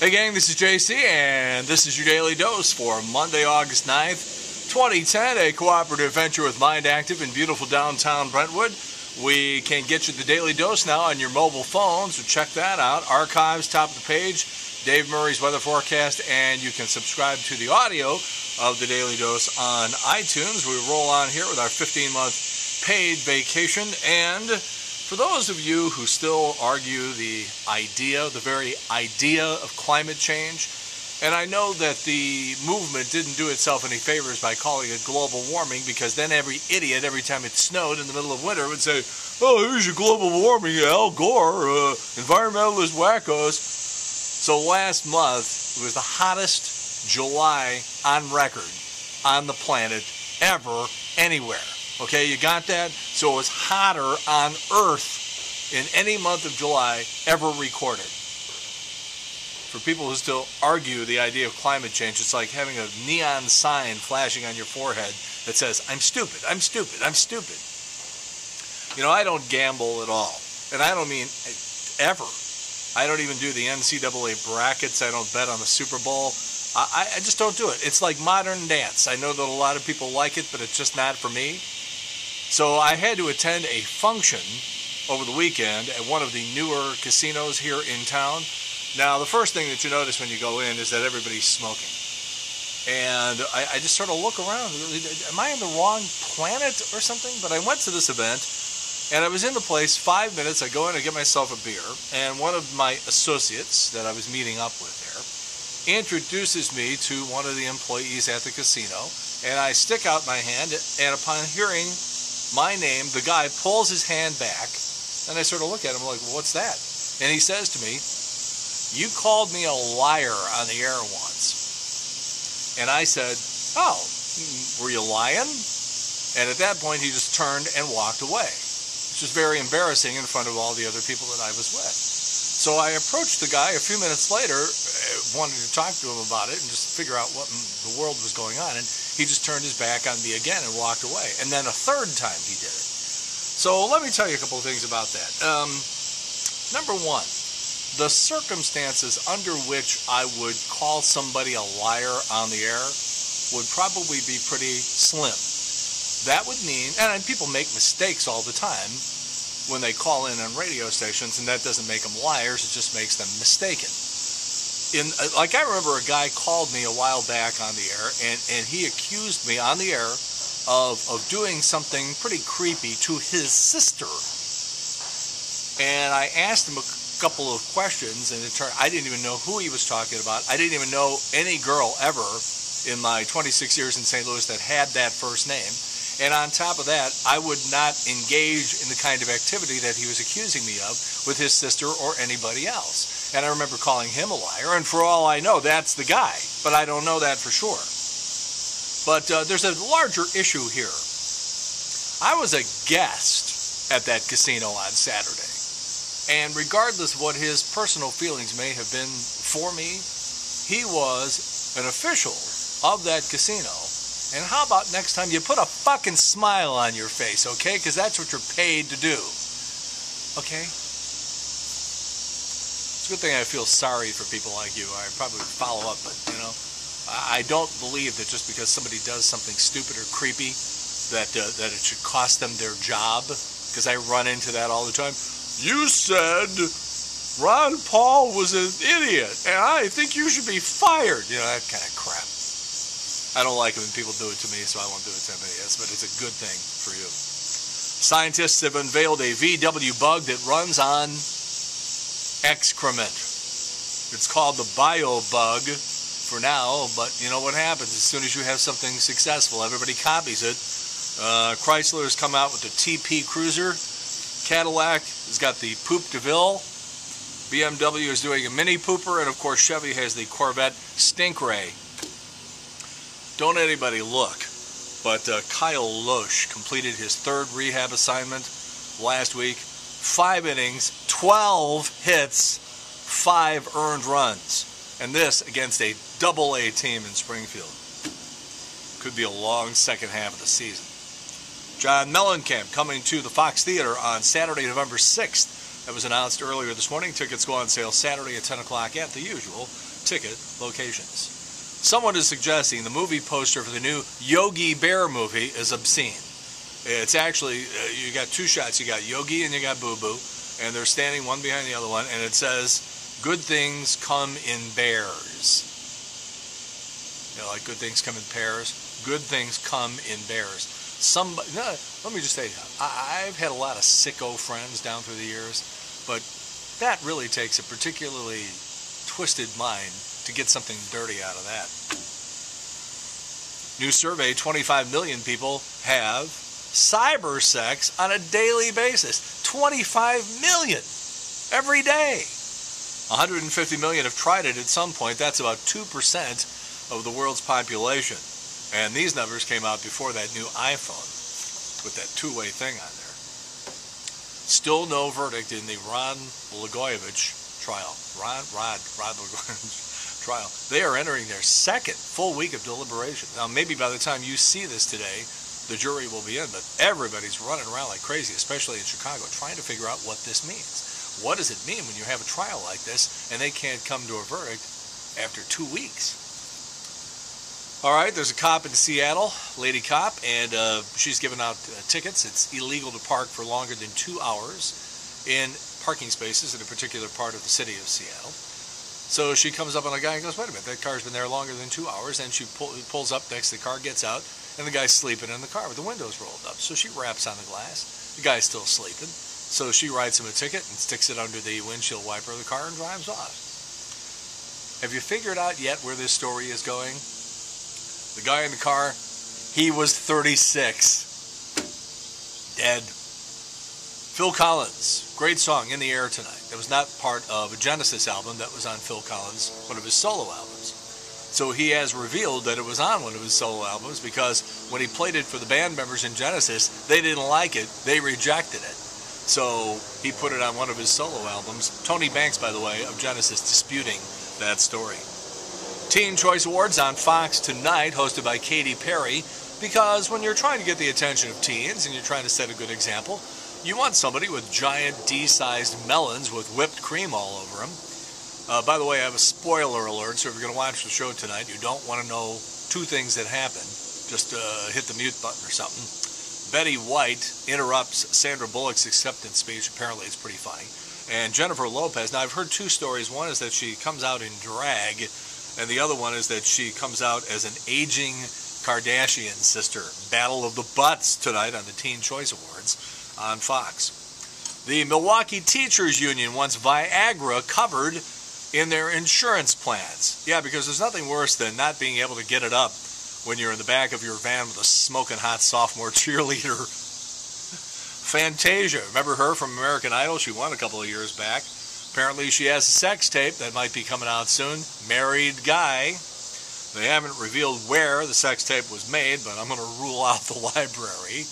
Hey gang, this is JC, and this is your Daily Dose for Monday, August 9th, 2010, a cooperative venture with Mind Active in beautiful downtown Brentwood. We can get you the Daily Dose now on your mobile phone, so check that out. Archives, top of the page, Dave Murray's weather forecast, and you can subscribe to the audio of the Daily Dose on iTunes. We roll on here with our 15-month paid vacation, and for those of you who still argue the very idea of climate change, and I know that the movement didn't do itself any favors by calling it global warming, because then every idiot, every time it snowed in the middle of winter, would say, oh, here's your global warming, Al Gore, environmentalist wackos. So last month, it was the hottest July on record on the planet ever, anywhere. Okay, you got that? So it was hotter on Earth in any month of July ever recorded. For people who still argue the idea of climate change, it's like having a neon sign flashing on your forehead that says, I'm stupid, I'm stupid, I'm stupid. You know, I don't gamble at all. And I don't mean ever. I don't even do the NCAA brackets. I don't bet on the Super Bowl. I just don't do it. It's like modern dance. I know that a lot of people like it, but it's just not for me. So I had to attend a function over the weekend at one of the newer casinos here in town. Now, the first thing that you notice when you go in is that everybody's smoking. And I just sort of look around. Am I on the wrong planet or something? But I went to this event, and I was in the place 5 minutes. I go in and get myself a beer, and one of my associates that I was meeting up with there introduces me to one of the employees at the casino, and I stick out my hand, and upon hearing my name, the guy pulls his hand back, and I sort of look at him like, well, what's that? And he says to me, you called me a liar on the air once. And I said, oh, were you lying? And at that point, he just turned and walked away, which was very embarrassing in front of all the other people that I was with. So I approached the guy a few minutes later, wanted to talk to him about it and just figure out what in the world was going on. And he just turned his back on me again and walked away. And then a third time he did it. So let me tell you a couple of things about that. Number one, the circumstances under which I would call somebody a liar on the air would probably be pretty slim. That would mean, and people make mistakes all the time when they call in on radio stations, and that doesn't make them liars, it just makes them mistaken. Like I remember a guy called me a while back on the air, and he accused me on the air of doing something pretty creepy to his sister. And I asked him a couple of questions, and it turned, I didn't even know who he was talking about. I didn't even know any girl ever in my 26 years in St. Louis that had that first name. And on top of that, I would not engage in the kind of activity that he was accusing me of with his sister or anybody else. And I remember calling him a liar, and for all I know, that's the guy. But I don't know that for sure. But there's a larger issue here. I was a guest at that casino on Saturday. And regardless of what his personal feelings may have been for me, he was an official of that casino. And how about next time you put a fucking smile on your face, okay? Because that's what you're paid to do. Okay? It's a good thing I feel sorry for people like you. I probably would follow up, but, you know, I don't believe that just because somebody does something stupid or creepy that it should cost them their job, because I run into that all the time. You said Ron Paul was an idiot, and I think you should be fired. You know, that kind of crap. I don't like it when people do it to me, so I won't do it to anybody else, but it's a good thing for you. Scientists have unveiled a VW bug that runs on excrement. It's called the bio bug for now, but you know what happens as soon as you have something successful, everybody copies it. Chrysler has come out with the TP Cruiser. Cadillac has got the Poop de Ville. BMW is doing a mini pooper, and of course Chevy has the Corvette Stingray. Don't anybody look, but Kyle Loesch completed his third rehab assignment last week. 5 innings, 12 hits, 5 earned runs. And this against a Double-A team in Springfield. Could be a long second half of the season. John Mellencamp coming to the Fox Theater on Saturday, November 6th. That was announced earlier this morning. Tickets go on sale Saturday at 10 o'clock at the usual ticket locations. Someone is suggesting the movie poster for the new Yogi Bear movie is obscene. It's actually, you got two shots. You got Yogi and you got Boo Boo, and they're standing one behind the other one, and it says, "Good things come in bears." You know, like good things come in pairs. Good things come in bears. Let me just say, I've had a lot of sicko friends down through the years, but that really takes a particularly twisted mind to get something dirty out of that. New survey, 25 million people have cyber sex on a daily basis. 25 million every day. 150 million have tried it at some point. That's about 2% of the world's population. And these numbers came out before that new iPhone with that two-way thing on there. Still no verdict in the Rod Blagojevich trial. Rod Blagojevich trial. They are entering their second full week of deliberation. Now, maybe by the time you see this today, the jury will be in, but everybody's running around like crazy, especially in Chicago, trying to figure out what this means. What does it mean when you have a trial like this and they can't come to a verdict after 2 weeks? All right, there's a cop in Seattle, lady cop, and she's giving out tickets. It's illegal to park for longer than 2 hours in parking spaces in a particular part of the city of Seattle. So she comes up on a guy and goes, "Wait a minute, that car's been there longer than 2 hours." And she pulls up next to the car, gets out, and the guy's sleeping in the car with the windows rolled up. So she raps on the glass. The guy's still sleeping. So she writes him a ticket and sticks it under the windshield wiper of the car and drives off. Have you figured out yet where this story is going? The guy in the car, he was 36. Dead. Phil Collins, great song, "In the Air Tonight." That was not part of a Genesis album. That was on Phil Collins, one of his solo albums. So he has revealed that it was on one of his solo albums because when he played it for the band members in Genesis, they didn't like it. They rejected it. So he put it on one of his solo albums. Tony Banks, by the way, of Genesis, disputing that story. Teen Choice Awards on Fox tonight, hosted by Katy Perry, because when you're trying to get the attention of teens and you're trying to set a good example, you want somebody with giant D-sized melons with whipped cream all over them. By the way, I have a spoiler alert, so if you're going to watch the show tonight, you don't want to know two things that happen. Just hit the mute button or something. Betty White interrupts Sandra Bullock's acceptance speech. Apparently it's pretty funny. And Jennifer Lopez, now I've heard two stories. One is that she comes out in drag, and the other one is that she comes out as an aging Kardashian sister. Battle of the Butts tonight on the Teen Choice Awards on Fox. The Milwaukee Teachers Union wants Viagra covered in their insurance plans. Yeah, because there's nothing worse than not being able to get it up when you're in the back of your van with a smoking hot sophomore cheerleader. Fantasia, remember her from American Idol? She won a couple of years back. Apparently she has a sex tape that might be coming out soon. Married guy. They haven't revealed where the sex tape was made, but I'm going to rule out the library.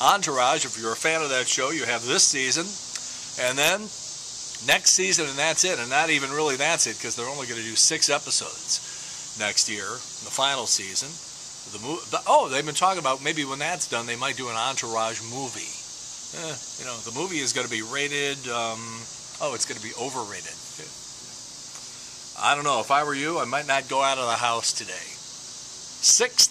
Entourage, if you're a fan of that show, you have this season. And then next season, and that's it. And not even really that's it, because they're only going to do 6 episodes next year, the final season. They've been talking about maybe when that's done, they might do an Entourage movie. The movie is going to be rated, it's going to be overrated. I don't know. If I were you, I might not go out of the house today. 6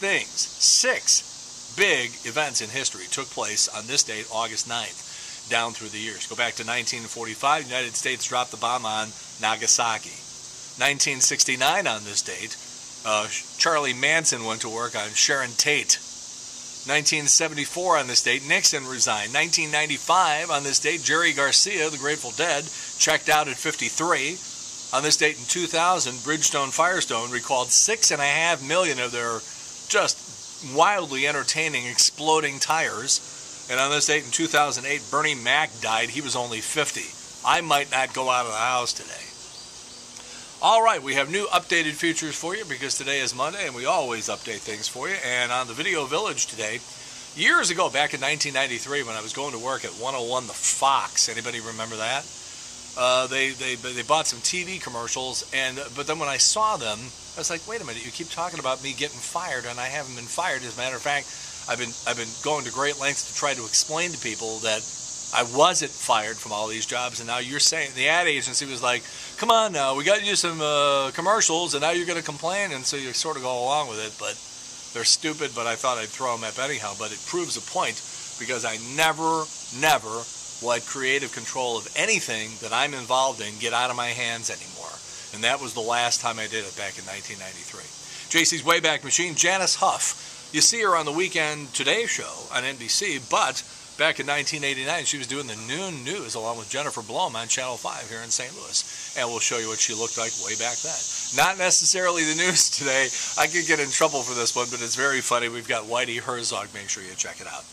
big events in history took place on this date, August 9th, down through the years. Go back to 1945, the United States dropped the bomb on Nagasaki. 1969 on this date, Charlie Manson went to work on Sharon Tate. 1974 on this date, Nixon resigned. 1995 on this date, Jerry Garcia, the Grateful Dead, checked out at 53. On this date in 2000, Bridgestone Firestone recalled 6.5 million of their just wildly entertaining exploding tires. And on this date in 2008, Bernie Mac died. He was only 50. I might not go out of the house today. All right, we have new updated features for you because today is Monday and we always update things for you. And on the Video Village today, years ago, back in 1993, when I was going to work at 101 The Fox, anybody remember that? They bought some TV commercials, but then when I saw them, I was like, wait a minute, you keep talking about me getting fired, and I haven't been fired. As a matter of fact, I've been going to great lengths to try to explain to people that I wasn't fired from all these jobs, and now you're saying the ad agency was like, come on now, we got you some commercials, and now you're going to complain, and so you sort of go along with it. But they're stupid, but I thought I'd throw them up anyhow. But it proves a point, because I never let creative control of anything that I'm involved in get out of my hands anymore. And that was the last time I did it back in 1993. JC's Wayback Machine, Janice Huff. You see her on the Weekend Today show on NBC, but back in 1989, she was doing the noon news along with Jennifer Blome on Channel 5 here in St. Louis. And we'll show you what she looked like way back then. Not necessarily the news today. I could get in trouble for this one, but it's very funny. We've got Whitey Herzog. Make sure you check it out.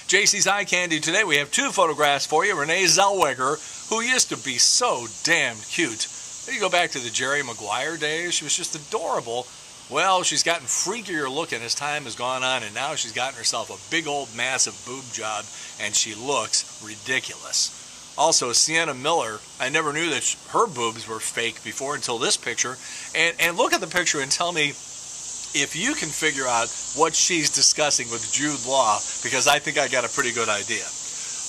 JC's Eye Candy today. We have two photographs for you. Renee Zellweger, who used to be so damn cute. You go back to the Jerry Maguire days. She was just adorable. Well, she's gotten freakier looking as time has gone on, and now she's gotten herself a big old massive boob job, and she looks ridiculous. Also, Sienna Miller, I never knew that her boobs were fake before until this picture. And look at the picture and tell me if you can figure out what she's discussing with Jude Law, because I think I got a pretty good idea.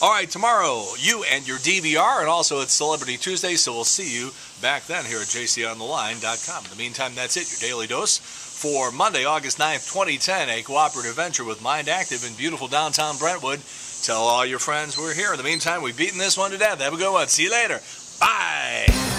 All right, tomorrow, you and your DVR, and also it's Celebrity Tuesday, so we'll see you back then here at jc'ontheline.com. In the meantime, that's it, your Daily Dose for Monday, August 9th, 2010, a cooperative venture with Mind Active in beautiful downtown Brentwood. Tell all your friends we're here. In the meantime, we've beaten this one to death. Have a good one. See you later. Bye.